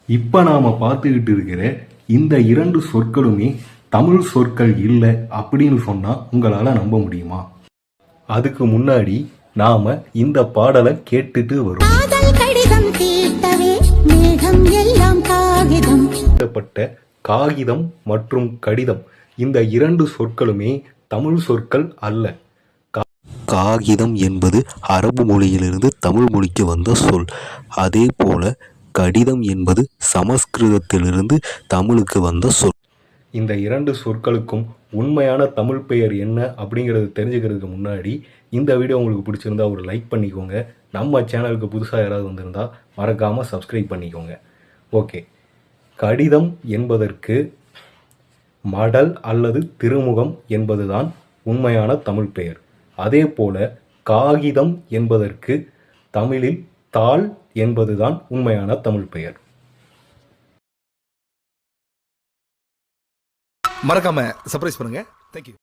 இப்போ நாம் பார்த்துக்கிட்டு இருக்கிற இந்த இரண்டு சொற்களுமே தமிழ் சொற்கள் இல்லை அப்படின்னு சொன்னால் உங்களால் நம்ப முடியுமா? அதுக்கு முன்னாடி நாம் இந்த பாடலை கேட்டுட்டு வருவோம். காகிதம் மற்றும் கடிதம் இந்த இரண்டு சொற்களுமே தமிழ் சொற்கள் அல்ல. காகிதம் என்பது அரபு மொழியிலிருந்து தமிழ் மொழிக்கு வந்த சொல். அதே போல கடிதம் என்பது சமஸ்கிருதத்திலிருந்து தமிழுக்கு வந்த சொல். இந்த இரண்டு சொற்களுக்கும் உண்மையான தமிழ் பெயர் என்ன அப்படிங்கிறது தெரிஞ்சுக்கிறதுக்கு முன்னாடி இந்த வீடியோ உங்களுக்கு பிடிச்சிருந்தா ஒரு லைக் பண்ணிக்கோங்க. நம்ம சேனலுக்கு புதுசாக யாராவது வந்திருந்தா மறக்காமல் சப்ஸ்கிரைப் பண்ணிக்கோங்க. ஓகே, கடிதம் என்பதற்கு மடல் அல்லது திருமுகம் என்பதுதான் உண்மையான தமிழ் பெயர். அதே போல காகிதம் என்பதற்கு தமிழில் தாள் என்பதுதான் உண்மையான தமிழ் பெயர். மறக்காம சர்ப்ரைஸ் பண்ணுங்க. தேங்க்யூ.